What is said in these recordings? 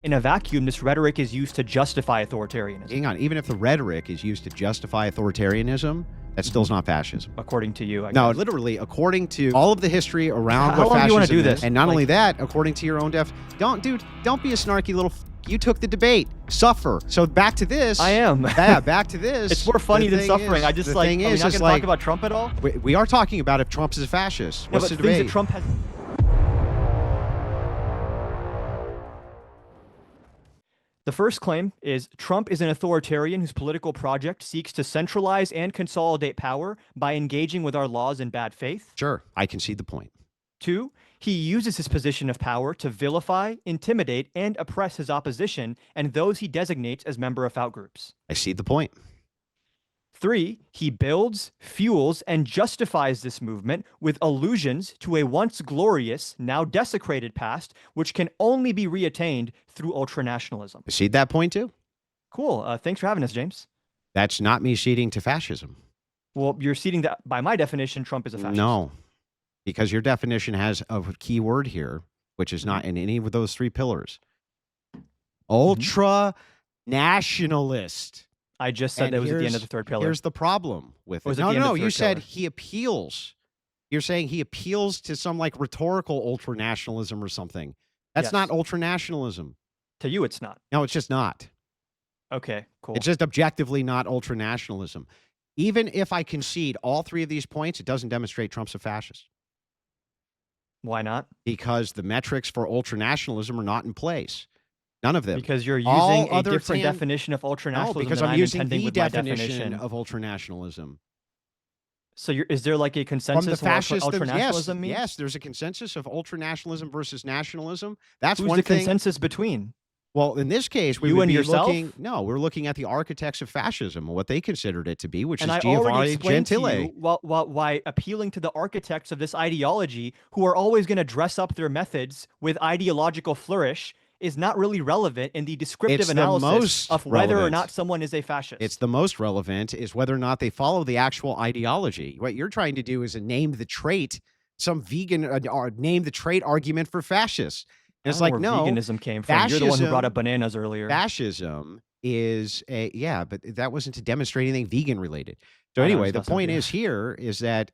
In a vacuum, this rhetoric is used to justify authoritarianism. Hang on, even if the rhetoric is used to justify authoritarianism, that still is not fascism. According to you, I No, guess. literally, according to all of the history around How what long do you wanna fascism do this? is, and not Like- only that, according to your own don't be a snarky little you took the debate. Suffer. So back to this. I am. Yeah, back to this. It's more funny The than thing suffering. is- I just the like, are thing we is, not is going to like, talk about Trump at all? we are talking about if Trump is a fascist. Yeah, What's but the things debate? that Trump has. The first claim is Trump is an authoritarian whose political project seeks to centralize and consolidate power by engaging with our laws in bad faith. Sure, I concede the point. 2, he uses his position of power to vilify, intimidate, and oppress his opposition and those he designates as member of outgroups. I see the point. 3, he builds, fuels, and justifies this movement with allusions to a once glorious, now desecrated past, which can only be reattained through ultranationalism. I see that point too. Cool. Thanks for having us, James. That's not me ceding to fascism. Well, you're ceding that, by my definition, Trump is a fascist. No, because your definition has a key word here, which is not in any of those three pillars. Ultra nationalist. I just said that was at the end of the third pillar. Here's the problem with Or was it. it the end of No, the you third said pillar? he appeals. You're saying he appeals to some like rhetorical ultranationalism or something. That's Yes. not ultranationalism. To you, it's not. No, it's just not. Okay, cool. It's just objectively not ultranationalism. Even if I concede all three of these points, it doesn't demonstrate Trump's a fascist Why not? because the metrics for ultranationalism are not in place. None of them. Because you're All using a other different tan- definition of ultranationalism No, because than I'm I'm using intending the with my definition of ultranationalism. So is there like a From consensus the on what fascists, ultranationalism means? yes, there's a consensus of ultranationalism versus nationalism. That's Who's one the thing. consensus between? Well, in this case, we You would and be yourself? looking. No, we're looking at the architects of fascism and what they considered it to be, which And is I already Giovanni explained to Gentile. you why appealing to the architects of this ideology, who are always going to dress up their methods with ideological flourish, is not really relevant in the descriptive It's the analysis most of whether or relevant. not someone is a fascist. It's the most relevant is whether or not they follow the actual ideology. What you're trying to do is name the trait, some vegan or name the trait argument for fascists. And it's I like, don't know no, where veganism came from. You're the one who brought up bananas earlier. fascism is but that wasn't to demonstrate anything vegan related. So I know, anyway, it's the not so point good. is here is that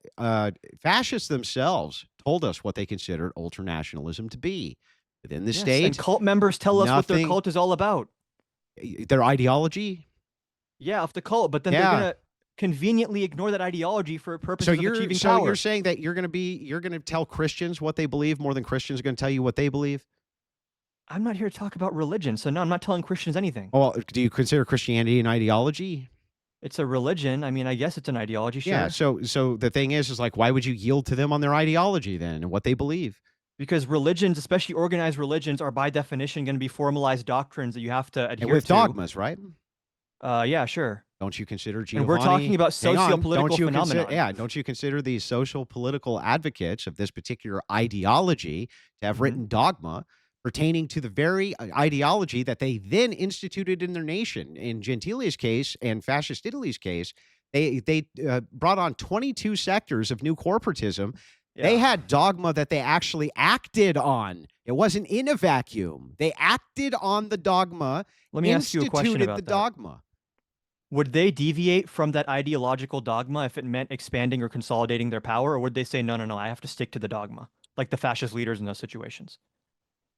fascists themselves told us what they considered ultranationalism to be within the Yes, state. and cult members tell us what their nothing- cult is all about. Their ideology. Yeah, of the cult, but then Yeah. they're gonna conveniently ignore that ideology for purposes of achieving So power. you're saying that you're going to tell Christians what they believe more than Christians are going to tell you what they believe? I'm not here to talk about religion, so no, I'm not telling Christians anything. Well, do you consider Christianity an ideology? It's a religion. I mean, I guess it's an ideology, sure. Yeah. So the thing is like, why would you yield to them on their ideology then and what they believe? Because religions, especially organized religions, are by definition going to be formalized doctrines that you have to adhere With to. dogmas, right? Yeah, sure. Don't you consider And Giovanni? we're talking about Hang on, socio-political don't you consider- phenomenon. don't you consider these social political advocates of this particular ideology to have Mhm. written dogma pertaining to the very ideology that they then instituted in their nation? In Gentile's case and Fascist Italy's case, they brought on 22 sectors of new corporatism. They Yeah. had dogma that they actually acted on. It wasn't in a vacuum. They acted on the dogma. Let me ask you a question instituted about the that. dogma. Would they deviate from that ideological dogma if it meant expanding or consolidating their power, or would they say, no, I have to stick to the dogma, like the fascist leaders in those situations?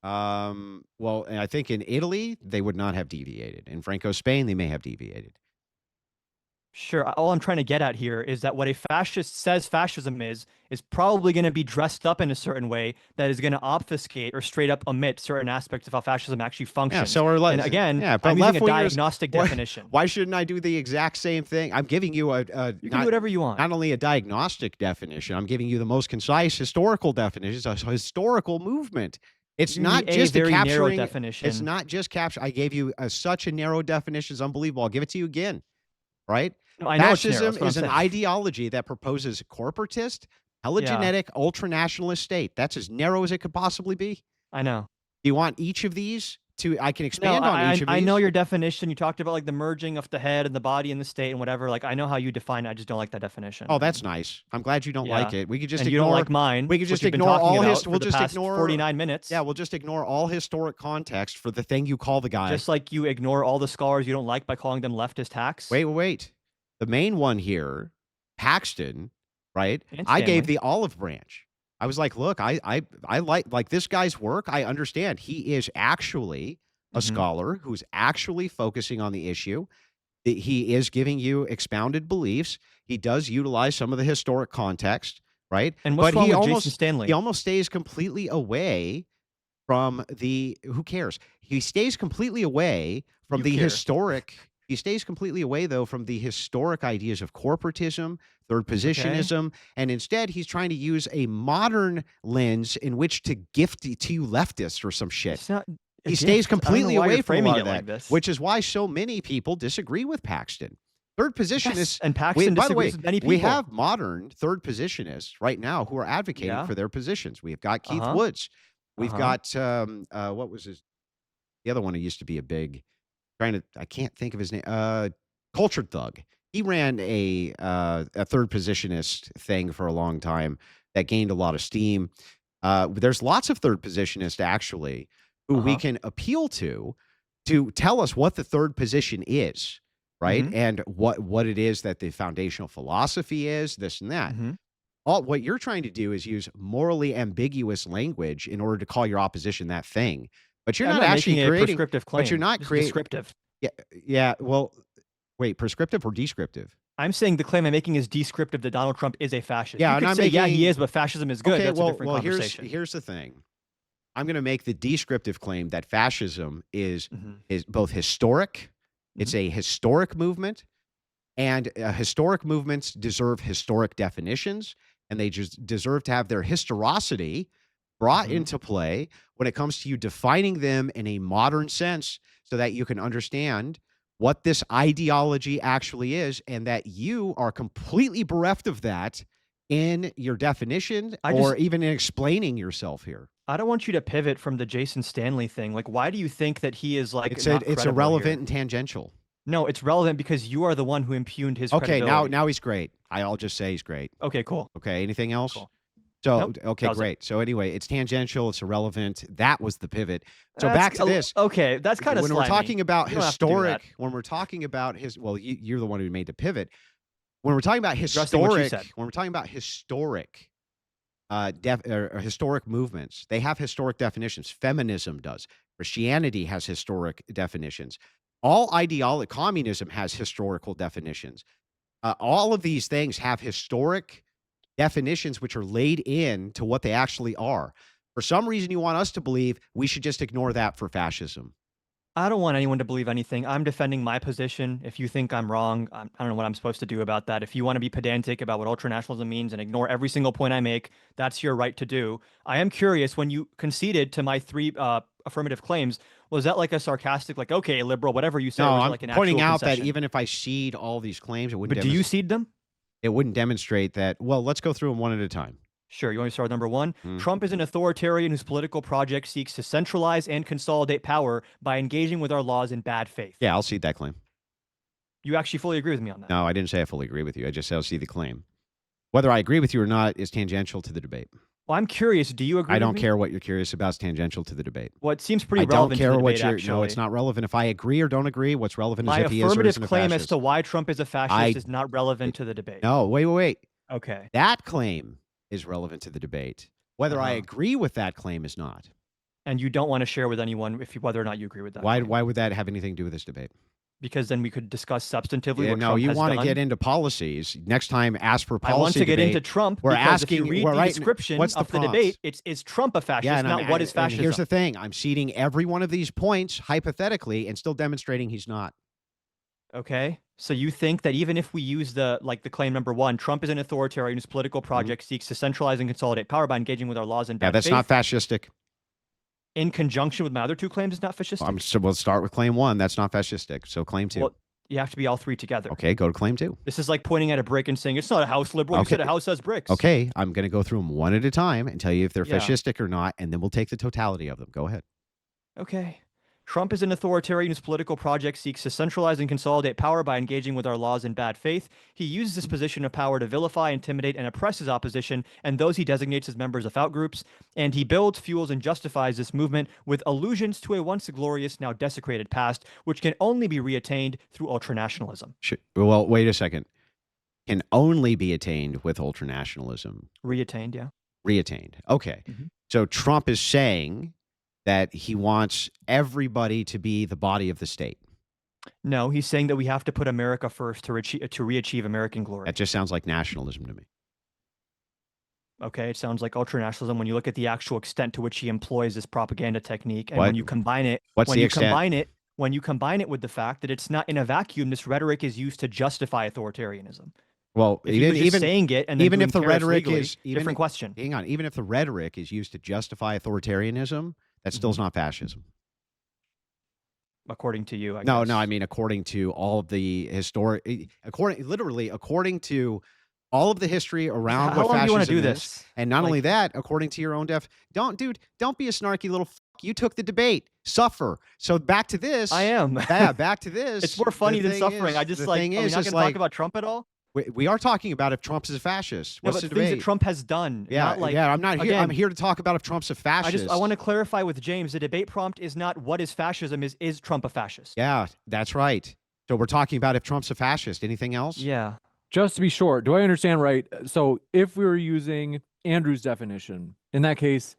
Well, I think in Italy, they would not have deviated. In Franco's Spain, they may have deviated. Sure. All I'm trying to get at here is that what a fascist says fascism is probably going to be dressed up in a certain way that is going to obfuscate or straight up omit certain aspects of how fascism actually functions. Yeah, so are and again, yeah, but I'm using a left-wingers- diagnostic why- definition. Why shouldn't I do the exact same thing? I'm giving you You can do whatever you want. not only a diagnostic definition, I'm giving you the most concise historical definition. It's a historical movement. It's You not need just a very narrow capturing. definition. It's not just capture. I gave you such a narrow definition. It's unbelievable. I'll give it to you again. Right? No, I know it's narrow, Fascism that's what is I'm an saying. ideology that proposes a corporatist, telegenetic, ultranationalist state. That's as narrow as it could possibly be. I know. Do you want each of these I can No, expand on each of I these. know your definition. You talked about like the merging of the head and the body and the state and whatever. Like I know how you define it. I just don't like that definition. Oh, that's And nice. I'm glad you don't like yeah, it. We could just and you don't like ignore. mine, We could which just you've been ignore talking all about his. for We'll the just past ignore. 49 minutes. Yeah, we'll just ignore all historic context for the thing you call the guy. Just like you ignore all the scholars you don't like by calling them leftist hacks. Wait. The main one here, Paxton, right? And I gave Stanley. the olive branch. I was like, look, I like this guy's work. I understand he is actually a Mhm. scholar who's actually focusing on the issue. He is giving you expounded beliefs. He does utilize some of the historic context, right? And what's But wrong with Jason he Stanley? almost stays completely away from the who cares? He stays completely away from You the care. historic. He stays completely away though from the historic ideas of corporatism, third positionism, and instead he's trying to use a modern lens in which to gift it to you leftists or some shit. It's not a He stays gift. I don't know completely why away you're from a framing lot it of that, like this. which is why so many people disagree with Paxton. Third positionists, Yes, and Paxton by the way, disagrees with many we people. have modern third positionists right now who are advocating Yeah. for their positions. We've got Keith Uh-huh. Woods. We've Uh-huh. got what was the other one who used to be a big I can't think of his name. Cultured Thug. He ran a third positionist thing for a long time that gained a lot of steam. There's lots of third positionists actually who we Uh-huh. can appeal to tell us what the third position is, right? Mhm. And what it is that the foundational philosophy is, this and that. Mhm. All what you're trying to do is use morally ambiguous language in order to call your opposition that thing. But you're I'm not not actually making a creating. prescriptive But you're claim. not Just creating. descriptive. Yeah, yeah. Well, wait, prescriptive or descriptive? I'm saying the claim I'm making is descriptive that Donald Trump is a fascist. Yeah, You and could I'm say, yeah, he making. is, but fascism is good. Okay, That's a well, different well, conversation. here's the thing. I'm going to make the descriptive claim that fascism is Mhm. both historic. It's Mhm. a historic movement, and historic movements deserve historic definitions, and they just deserve to have their historicity brought Mhm. into play when it comes to you defining them in a modern sense, so that you can understand what this ideology actually is, and that you are completely bereft of that in your definition I or just even in explaining yourself here. I don't want you to pivot from the Jason Stanley thing. Like, why do you think that he is like not It's credible irrelevant here? and tangential. No, it's relevant because you are the one who impugned his Okay, credibility. now he's great. I'll just say he's great. Okay, cool. Okay, anything else? Cool. So, Nope. okay, That was it. great. So anyway, it's tangential, it's irrelevant. That was the pivot. So That's back to this. Okay, that's kind of When we're talking about You don't have to do that. historic, when we're talking about well, you're the one who made the pivot. When we're talking about Addressing what you historic, said. when we're talking about historic historic movements, they have historic definitions. Feminism does. Christianity has historic definitions. All ideology, communism has historical definitions. All of these things have historic definitions which are laid in to what they actually are. For some reason, you want us to believe we should just ignore that for fascism. I don't want anyone to believe anything. I'm defending my position. If you think I'm wrong, I don't know what I'm supposed to do about that. If you want to be pedantic about what ultranationalism means and ignore every single point I make, that's your right to do. I am curious, when you conceded to my three affirmative claims, was that like a sarcastic, like, okay, liberal, whatever you said, or No, was it I'm like an pointing actual out that concession? even if I cede all these claims, But do you cede them? it wouldn't demonstrate that. Well, let's go through them one at a time. Sure. You want me to start with number one? Mm. Trump is an authoritarian whose political project seeks to centralize and consolidate power by engaging with our laws in bad faith. Yeah, I'll cede that claim. You actually fully agree with me on that? No, I didn't say I fully agree with you. I just said I'll cede the claim. Whether I agree with you or not is tangential to the debate. Well, I'm curious. Do you agree? I don't with me? care what you're curious about. It's tangential to the debate. Well, it seems pretty I don't relevant care to the what debate, you're. actually. No, it's not relevant. If I agree or don't agree, what's relevant My is if he is or affirmative isn't a claim fascist. as to why Trump is a fascist is not relevant to the debate. No, wait. Okay. That claim is relevant to the debate. Whether I agree with that claim is not. And you don't want to share with anyone whether or not you agree with that. Why claim. would that have anything to do with this debate? Because then we could discuss substantively Yeah, what no, Trump you has want to done. get into policies. Next time, ask for policy I want to get debate. into Trump We're because asking, if you read we're the writing- description what's the of the prompt? debate, it's Trump a fascist, Yeah, not what is and fascism. here's the thing. I'm ceding every one of these points hypothetically and still demonstrating he's not. Okay. So you think that even if we use the claim number one, Trump is an authoritarian whose political project seeks to centralize and consolidate power by engaging with our laws in bad Yeah, that's faith, not fascistic. in conjunction with my other two claims, is not fascistic. So we'll start with claim one. That's not fascistic. So claim two. Well, you have to be all three together. Okay, go to claim two. This is like pointing at a brick and saying it's not a house liberal. You Okay. said a house has bricks. Okay, I'm going to go through them one at a time and tell you if they're Yeah. fascistic or not, and then we'll take the totality of them. Go ahead. Okay. Trump is an authoritarian whose political project seeks to centralize and consolidate power by engaging with our laws in bad faith. He uses his position of power to vilify, intimidate, and oppress his opposition and those he designates as members of outgroups. And he builds, fuels, and justifies this movement with allusions to a once glorious, now desecrated past, which can only be reattained through ultranationalism. Well, wait a second. Can only be attained with ultranationalism. Reattained, yeah. Reattained. Okay. So Trump is saying that he wants everybody to be the body of the state. No, he's saying that we have to put America first to re-achieve American glory. That just sounds like nationalism to me. Okay, it sounds like ultranationalism when you look at the actual extent to which he employs this propaganda technique, and What? when you combine it, What's the extent? When you combine it with the fact that it's not in a vacuum, this rhetoric is used to justify authoritarianism. Well, If he was just saying it and then even doing if the tariffs rhetoric legally, is different question. Hang on, even if the rhetoric is used to justify authoritarianism, that still is not fascism. According to you, I No, guess. no, I mean according to all of the according to all of the history around How what long do you want fascism to do is, this? and not Like- only that, according to your own don't be a snarky little fuck. You took the debate. Suffer. So back to this. I am. Yeah, back to this. It's more funny The than thing suffering. is- I just the like. thing Are we is, not it's going to like, talk about Trump at all? we are talking about if Trump's a fascist. No, What's but the things debate? that Trump has done. Yeah, not like, I'm not here. again, I'm here to talk about if Trump's a fascist. I want to clarify with James. The debate prompt is not what is fascism. Is Trump a fascist? Yeah, that's right. So we're talking about if Trump's a fascist. Anything else? Yeah. Just to be sure, do I understand right? So if we were using Andrew's definition, in that case,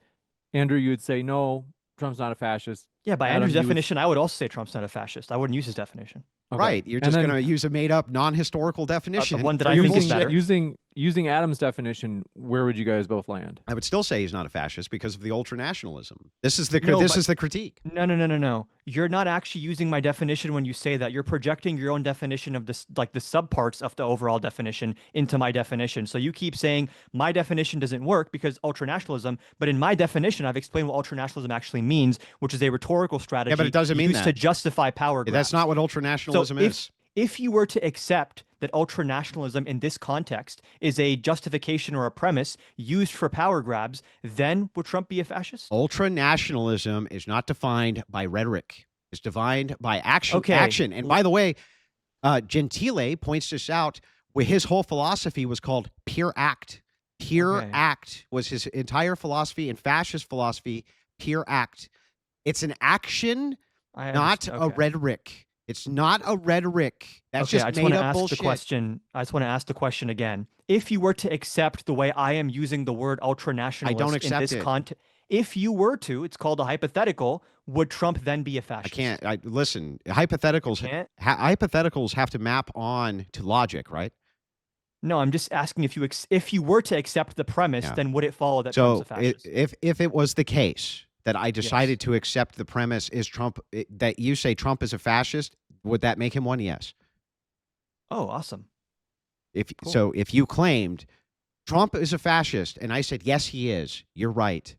Andrew, you would say, no, Trump's not a fascist. Yeah, by Adam, Andrew's you would- definition, I would also say Trump's not a fascist. I wouldn't use his definition. Okay. Right. You're And just then going to use a made-up, non-historical definition. one that for I your think is bullshit. better. using Adam's definition, where would you guys both land? I would still say he's not a fascist because of the ultranationalism. This is the No, this but- is the critique. No. You're not actually using my definition when you say that. You're projecting your own definition of this, like the subparts of the overall definition into my definition. So you keep saying my definition doesn't work because ultranationalism, but in my definition, I've explained what ultranationalism actually means, which is a rhetorical strategy but it doesn't mean used that. to justify power grabs. That's not what ultranationalism is. If you were to accept that ultranationalism in this context is a justification or a premise used for power grabs, then would Trump be a fascist? Ultranationalism is not defined by rhetoric. It's defined by action. Okay. Action. And by the way, Gentile points this out. Where his whole philosophy was called pure act. Pure Okay. act was his entire philosophy, and fascist philosophy. Pure act. It's an action, I not understand. a Okay. rhetoric. It's not a rhetoric. That's Okay, just I just made want to up ask bullshit. the question. I just want to ask the question again. If you were to accept the way I am using the word ultranationalist in accept this it. context, if you were to, it's called a hypothetical, would Trump then be a I fascist? can't. Listen. Hypotheticals. Can't? Hypotheticals have to map on to logic, right? No, I'm just asking if you were to accept the premise, Yeah. then would it follow that So Trump's a fascist? if it was the case that I decided to accept the premise is Trump that you say Trump is a fascist, would that make him one? Yes. Oh, awesome. Cool. So if you claimed Trump is a fascist and I said yes he is, you're right.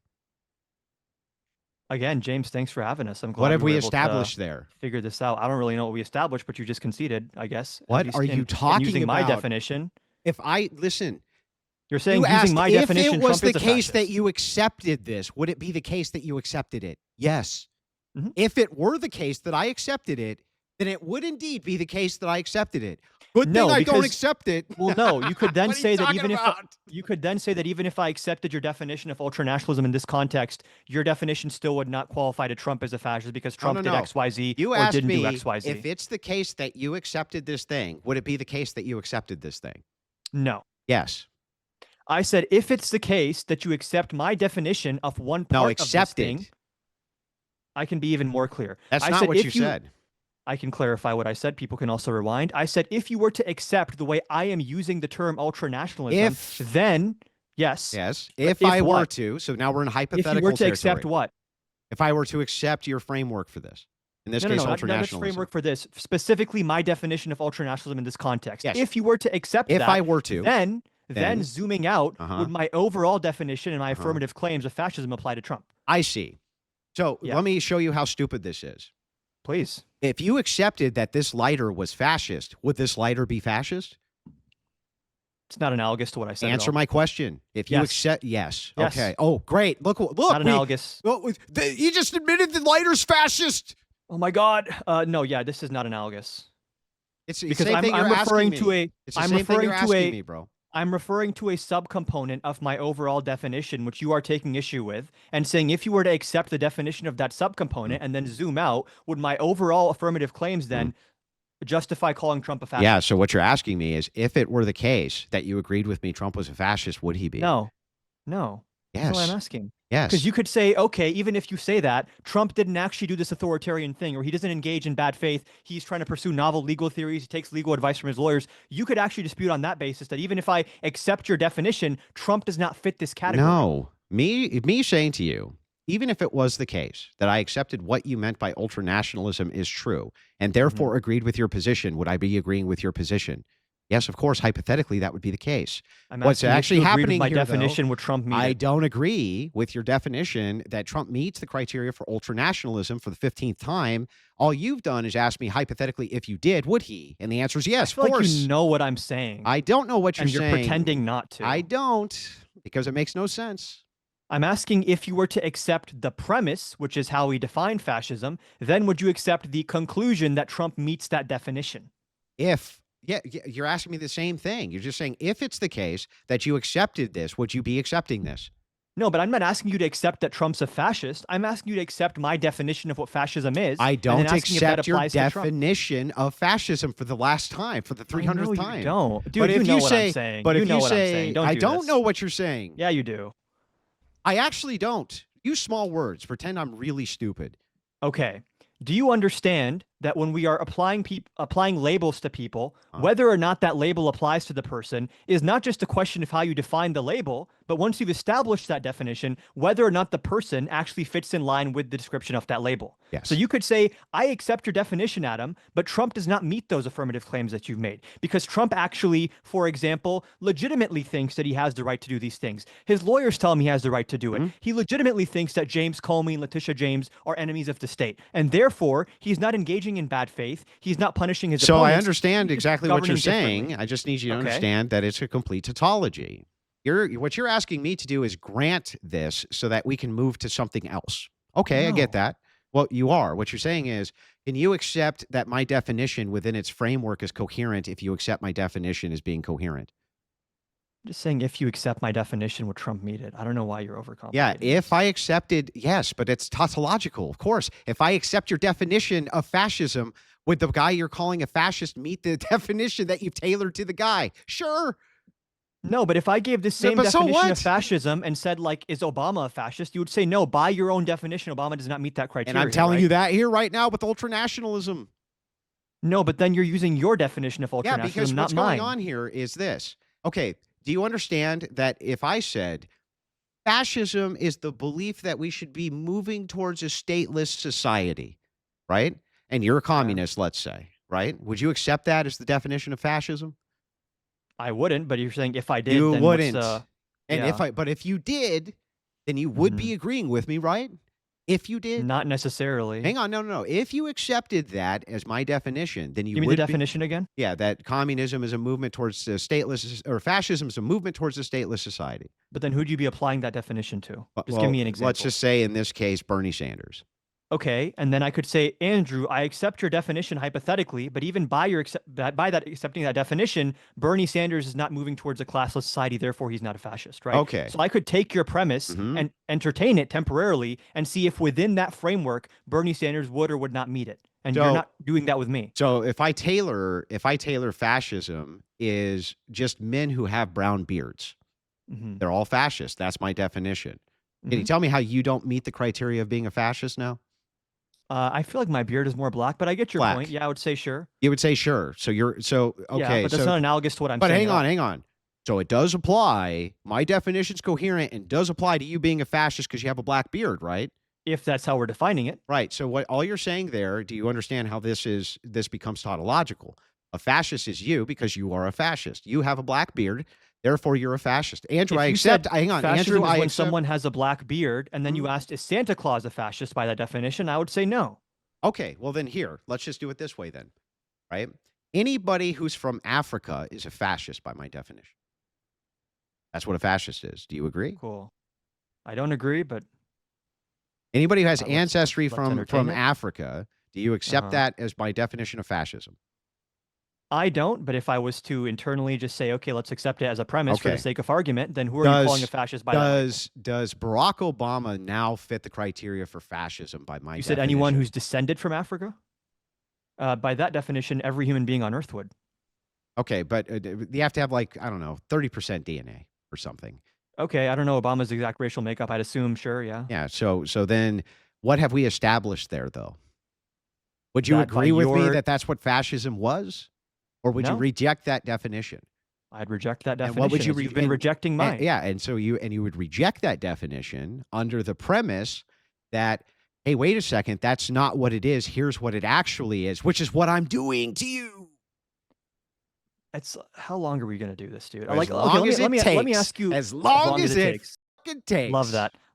Again, James, thanks for having us. I'm glad What have we we were able to established there? figure this out. I don't really know what we established, but you just conceded, I guess. What At are least you in talking using my about? definition? If I listen, You're saying you using asked my if definition, it was Trump the is a case that fascist. you accepted this, would it be the case that you accepted it? Yes. Mhm. If it were the case that I accepted it, then it would indeed be the case that I accepted it. Good No, thing I don't because- accept it. Well, no, you could then What are you say that talking even about? if I accepted your definition of ultranationalism in this context, your definition still would not qualify to Trump as a fascist because Trump no, did no. XYZ You or asked didn't me do XYZ. if it's the case that you accepted this thing, would it be the case that you accepted this thing? No. Yes. I said if it's the case that you accept my definition of one No, part of this accepted. thing, I can be even more clear. That's I not said what if you said. I can clarify what I said. People can also rewind. I said if you were to accept the way I am using the term ultranationalism, then yes. Yes. But If if I were what? to, so now we're in If hypothetical you were to accept territory. what? If I were to accept your framework for this, in this No, case, not this ultranationalism. framework for this. Specifically, my definition of ultranationalism in this context. Yes. If you were to accept If that, I were to, then then- zooming out, would my overall definition and my Uh-huh. affirmative claims of fascism apply to Trump? I see. So Yeah. let me show you how stupid this is. Please. If you accepted that this lighter was fascist, would this lighter be fascist? It's not analogous to what I said. at Answer all. my question. If you Yes. accept, yes. Yes. Okay. Oh, great. Look. Not analogous. You just admitted the lighter's fascist. Oh my God. No, yeah, this is not analogous. It's the Because same thing you're I'm asking referring me. to a It's the I'm same thing you're referring to asking a me, bro. I'm referring to a subcomponent of my overall definition, which you are taking issue with, and saying if you were to accept the definition of that subcomponent and then zoom out, would my overall affirmative claims then justify calling Trump a fascist? Yeah, so what you're asking me is if it were the case that you agreed with me Trump was a fascist, would he be? No, no. That's not what I'm Yes. asking. Because Yes. you could say, okay, even if you say that, Trump didn't actually do this authoritarian thing, or he doesn't engage in bad faith. He's trying to pursue novel legal theories. He takes legal advice from his lawyers. You could actually dispute on that basis that even if I accept your definition, Trump does not fit this category. No. Me saying to you, even if it was the case that I accepted what you meant by ultranationalism is true, and therefore agreed with your position, would I be agreeing with your position? Yes, of course, hypothetically, that would be the case. I'm What's asking actually if you agreed with happening my here, though, definition, would Trump meet I it? don't agree with your definition that Trump meets the criteria for ultranationalism for the 15th time. All you've done is ask me hypothetically if you did, would he? And the answer is I yes, feel of like course. you know what I'm saying, I don't know what you're and you're saying. pretending not to. I don't, because it makes no sense. I'm asking if you were to accept the premise, which is how we define fascism, then would you accept the conclusion that Trump meets that definition? Yeah, you're asking me the same thing. You're just saying if it's the case that you accepted this, would you be accepting this? No, but I'm not asking you to accept that Trump's a fascist. I'm asking you to accept my definition of what fascism is. I and then don't asking if that accept your applies to Trump. definition of fascism for the last time, for the 300th No, time. you don't. Dude, But you if know you what say, I'm saying. but You if know you what I'm say, saying. Don't I do don't this. know what you're saying. Yeah, you do. I actually don't. Use small words. Pretend I'm really stupid. Okay. Do you understand that when we are applying labels to people, whether or not that label applies to the person is not just a question of how you define the label, but once you've established that definition, whether or not the person actually fits in line with the description of that label. Yes. So you could say, I accept your definition, Adam, but Trump does not meet those affirmative claims that you've made because Trump actually, for example, legitimately thinks that he has the right to do these things. His lawyers tell him he has the right to do it. He legitimately thinks that James Comey and Letitia James are enemies of the state. And therefore, he's not engaging in bad faith. He's not punishing his So opponents. I understand He's just exactly what you're governing saying. differently. I just need you to Okay. understand that it's a complete tautology. What you're asking me to do is grant this so that we can move to something else. Okay, I get No. that. Well, you are. What you're saying is, can you accept that my definition within its framework is coherent if you accept my definition as being coherent? Just saying, if you accept my definition, would Trump meet it? I don't know why you're overcomplicating. Yeah, if this. I accepted, yes, but it's tautological, of course. If I accept your definition of fascism, would the guy you're calling a fascist meet the definition that you've tailored to the guy? Sure. No, but if I gave this Yeah, same but so definition what? of fascism and said, like, is Obama a fascist? You would say, no, by your own definition, Obama does not meet that criteria. And I'm telling right? you that here right now with ultranationalism. No, but then you're using your definition of ultranationalism, Yeah, because not what's mine. going on here is this. Okay, do you understand that if I said fascism is the belief that we should be moving towards a stateless society, right? And you're a communist, let's say, right? Would you accept that as the definition of fascism? I wouldn't, but you're saying if I did, You then wouldn't. what's And but if you did, then you would be agreeing with me, right? If you did. Not necessarily. Hang on, no. If you accepted that as my definition, then you Give me would the be- definition again. Yeah, that communism is a movement towards a stateless, or fascism is a movement towards a stateless society. But then who'd you be applying that definition to? Just Well, give me an example. Let's just say in this case, Bernie Sanders. Okay, and then I could say, Andrew, I accept your definition hypothetically, but even by accepting that definition, Bernie Sanders is not moving towards a classless society, therefore he's not a fascist, right? Okay. So I could take your premise and entertain it temporarily and see if within that framework, Bernie Sanders would or would not meet it. And you're not doing that with me. So if I tailor fascism is just men who have brown beards, they're all fascists. That's my definition. Can you tell me how you don't meet the criteria of being a fascist now? I feel like my beard is more black, but I get your Black. point. Yeah, I would say sure. You would say sure. So okay. Yeah, but that's not analogous to what I'm But saying. hang on. So it does apply. My definition's coherent and does apply to you being a fascist because you have a black beard, right? If that's how we're defining it. Right. So what all you're saying there, do you understand how this becomes tautological? A fascist is you because you are a fascist. You have a black beard, therefore you're a fascist. Andrew, If I you accept. said Hang on, fascism Andrew, is I when accept. someone has a black beard, and then you asked, is Santa Claus a fascist by that definition? I would say no. Okay, well then here, let's just do it this way then, right? Anybody who's from Africa is a fascist by my definition. That's what a fascist is. Do you agree? Cool. I don't agree, but Anybody who has let's ancestry entertain from it. Africa Do you accept Uh-huh. that as my definition of fascism? I don't, but if I was to internally just say, okay, let's accept it as a premise for the Okay. sake of argument, then who are you calling a fascist by that label? Does Barack Obama now fit the criteria for fascism by my You said definition? anyone who's descended from Africa? By that definition, every human being on Earth would. Okay, but you have to have like, I don't know, 30% DNA or something. Okay, I don't know Obama's exact racial makeup. I'd assume, sure, yeah. Yeah. So then what have we established there, though? Would you That by agree with me your- that that's what fascism was? Or would you No. reject that definition? I'd reject that And definition. what would you as you've been rejecting mine. Yeah, and so you would reject that definition under the premise that, hey, wait a second, that's not what it is. Here's what it actually is, which is what I'm doing to you. It's how long are we gonna do this, dude? As Like, long okay, as let me it let me takes. ask you As long as it takes. fucking takes. Love that.